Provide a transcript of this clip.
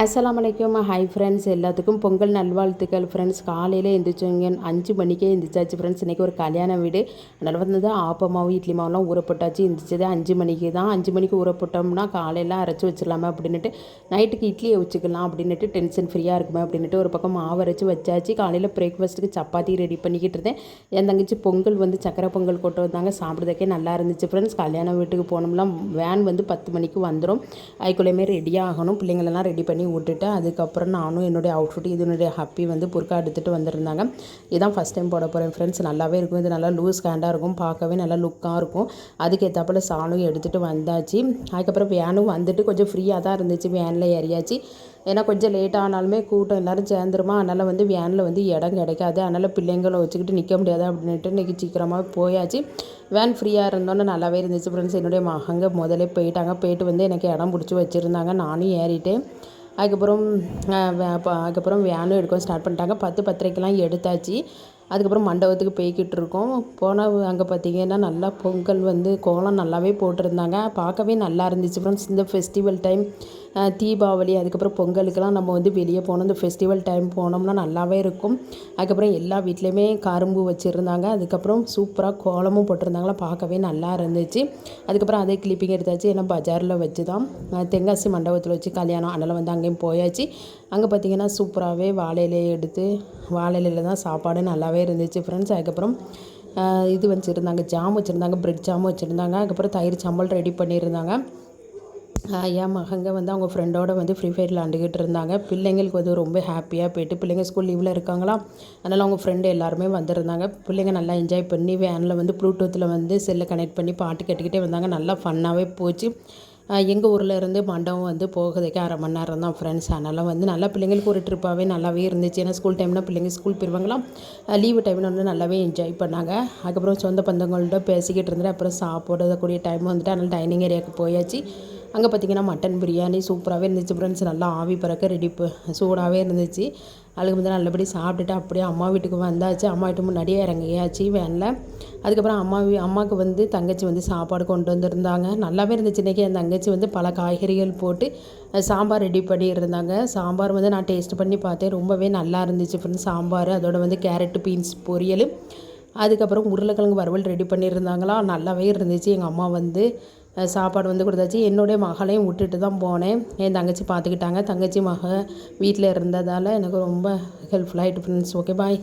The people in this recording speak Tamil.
அஸ்ஸலாமு அலைக்கும். ஹாய் ஃப்ரெண்ட்ஸ், எல்லாத்துக்கும் பொங்கல் நல்வாழ்த்துக்கள் ஃப்ரெண்ட்ஸ். காலையில் எழுந்திரிச்சோங்க 5 மணிக்கே எழுந்திரிச்சாச்சு ஃப்ரெண்ட்ஸ். இன்றைக்கி ஒரு கல்யாண வீடு, அதனால் வந்து ஆப்பமாவும் இட்லி மாவுலாம் ஊறப்பட்டாச்சு. எழுந்திரிச்சது 5 மணிக்கு தான். 5 மணிக்கு ஊறப்பட்டோம்னா காலையில் அரைச்சி வச்சிடலாமே அப்படின்ட்டு, நைட்டுக்கு இட்லியை வச்சுக்கலாம் அப்படின்ட்டு டென்ஷன் ஃப்ரீயாக இருக்குமே அப்படின்ட்டு ஒரு பக்கம் மாவு அரைச்சி வச்சாச்சு. காலையில் பிரேக்ஃபாஸ்ட்டுக்கு சப்பாத்தி ரெடி பண்ணிக்கிட்டு இருந்தேன். என் தங்கச்சி பொங்கல் வந்து சக்கரை பொங்கல் கொண்டு வந்தாங்க. சாப்பிட்றதுக்கே நல்லா இருந்துச்சு ஃப்ரெண்ட்ஸ். கல்யாண வீட்டுக்கு போனோம்னா வேன் வந்து 10 மணிக்கு வந்துடும். அதுக்குள்ளேயுமே ரெடியாக ஆகணும். பிள்ளைங்களெல்லாம் ரெடி பண்ணி விட்டுட்டு அதுக்கப்புறம் நானும் என்னுடைய அவுட்ஃபிட் இதனுடைய ஹாப்பி வந்து புர்க்கா எடுத்துகிட்டு வந்திருந்தாங்க. இதான் ஃபஸ்ட் டைம் போட போகிறேன் ஃப்ரெண்ட்ஸ். நல்லாவே இருக்கும். இது நல்லா லூஸ் ஹேண்டாக இருக்கும், பார்க்கவே நல்லா லுக்காக இருக்கும். அதுக்கு ஏற்றாப்புல சாலும் எடுத்துகிட்டு வந்தாச்சு. அதுக்கப்புறம் வேனும் வந்துட்டு கொஞ்சம் ஃப்ரீயாக தான் இருந்துச்சு. வேனில் ஏறியாச்சு. ஏன்னா கொஞ்சம் லேட் ஆனாலுமே கூட்டம் எல்லோரும் சேர்ந்துருமா, அதனால் வந்து வேனில் வந்து இடம் கிடைக்காது. அதனால் பிள்ளைங்களை வச்சுக்கிட்டு நிற்க முடியாது அப்படின்ட்டு இன்றைக்கி சீக்கிரமாக போயாச்சு. வேன் ஃப்ரீயாக இருந்தோன்னு நல்லாவே இருந்துச்சு ஃப்ரெண்ட்ஸ். என்னுடைய மகங்க முதலே போயிட்டு வந்து எனக்கு இடம் பிடிச்சி வச்சுருந்தாங்க. நானும் ஏறிட்டேன். அதுக்கப்புறம் வேனும் எடுக்க ஸ்டார்ட் பண்ணிட்டாங்க. 10:10:30க்கெலாம் எடுத்தாச்சு. அதுக்கப்புறம் மண்டபத்துக்கு போய்கிட்டு இருக்கோம். போனால் அங்கே பார்த்திங்கன்னா நல்லா பொங்கல் வந்து கோலம் நல்லாவே போட்டிருந்தாங்க. பார்க்கவே நல்லா இருந்துச்சு ஃப்ரெண்ட்ஸ். இந்த ஃபெஸ்டிவல் டைம், தீபாவளி, அதுக்கப்புறம் பொங்கலுக்கெல்லாம் நம்ம வந்து வெளியே போனோம். இந்த ஃபெஸ்டிவல் டைம் போனோம்னா நல்லாவே இருக்கும். அதுக்கப்புறம் எல்லா வீட்லேயுமே கரும்பு வச்சுருந்தாங்க. அதுக்கப்புறம் சூப்பராக கோலமும் போட்டிருந்தாங்களா, பார்க்கவே நல்லா இருந்துச்சு. அதுக்கப்புறம் அதே கிளிப்பிங் எடுத்தாச்சு. ஏன்னா பஜாரில் வச்சு தான் தென்காசி மண்டபத்தில் வச்சு கல்யாணம், அதனால் வந்து அங்கேயும் போயாச்சு. அங்கே பார்த்திங்கன்னா சூப்பராகவே வாழை இலையை எடுத்து வாழை இலையில் தான் சாப்பாடு நல்லாவே இருந்துச்சு ஃப்ரெண்ட்ஸ். அதுக்கப்புறம் இது வச்சுருந்தாங்க, ஜாம் வச்சுருந்தாங்க, பிரெட் ஜாம் வச்சுருந்தாங்க. அதுக்கப்புறம் தயிர் சம்பல் ரெடி பண்ணியிருந்தாங்க. என் மகங்க வந்து அவங்க ஃப்ரெண்டோட வந்து ஃப்ரீ ஃபயர் விளாண்டுக்கிட்டு இருந்தாங்க. பிள்ளைங்களுக்கு வந்து ரொம்ப ஹாப்பியாக போய்ட்டு, பிள்ளைங்க ஸ்கூல் லீவில் இருக்காங்களா, அதனால் அவங்க ஃப்ரெண்டு எல்லாருமே வந்திருந்தாங்க. பிள்ளைங்க நல்லா என்ஜாய் பண்ணி வேனில் வந்து ப்ளூடூத்தில் வந்து செல்லை கனெக்ட் பண்ணி பாட்டு கேட்டுக்கிட்டே வந்தாங்க. நல்லா ஃபன்னாகவே போச்சு. எங்கள் ஊரில் இருந்து மண்டபம் வந்து போகிறதுக்கே 1/2 மணி நேரம் தான் ஃப்ரெண்ட்ஸ். அதனால் வந்து நல்லா பிள்ளைங்களுக்கு ஒரு ட்ரிப்பாகவே நல்லாவே இருந்துச்சு. ஏன்னா ஸ்கூல் டைம்னால் பிள்ளைங்க ஸ்கூல் போயிடுவாங்களாம். லீவு டைமில் வந்து நல்லாவே என்ஜாய் பண்ணாங்க. அதுக்கப்புறம் சொந்த பந்தங்கள்கிட்ட பேசிக்கிட்டு இருந்துட்டு அப்புறம் சாப்பிடக்கூடிய டைம் வந்துட்டு, அதனால் டைனிங் ஏரியாவுக்கு போயாச்சு. அங்கே பார்த்திங்கன்னா மட்டன் பிரியாணி சூப்பராகவே இருந்துச்சு ஃப்ரெண்ட்ஸ். நல்லா ஆவி பறக்க சூடாகவே இருந்துச்சு. அதுக்கு வந்து நல்லபடி சாப்பிட்டுட்டு அப்படியே அம்மா வீட்டுக்கு வந்தாச்சு. அம்மா வீட்டு முன்னாடியே இறங்கியாச்சு வேனில். அதுக்கப்புறம் அம்மாவுக்கு வந்து தங்கச்சி வந்து சாப்பாடு கொண்டு வந்திருந்தாங்க. நல்லாவே இருந்துச்சு. இன்றைக்கி என் தங்கச்சி வந்து பல காய்கறிகள் போட்டு சாம்பார் ரெடி பண்ணியிருந்தாங்க. சாம்பார் வந்து நான் டேஸ்ட் பண்ணி பார்த்தேன், ரொம்பவே நல்லா இருந்துச்சு ஃப்ரெண்ட்ஸ். சாம்பார், அதோட வந்து கேரட்டு பீன்ஸ் பொரியல், அதுக்கப்புறம் உருளைக்கிழங்கு வறுவல் ரெடி பண்ணியிருந்தாங்களா, நல்லாவே இருந்துச்சு. எங்கள் அம்மா வந்து சாப்பாடு வந்து கொடுத்தாச்சு. என்னுடைய மகளையும் விட்டுட்டு தான் போனேன். என் தங்கச்சி பார்த்துக்கிட்டாங்க. தங்கச்சி மக வீட்டில் இருந்ததால் எனக்கு ரொம்ப ஹெல்ப்ஃபுல்லாகிட்டு ஃப்ரெண்ட்ஸ். ஓகே, பாய்.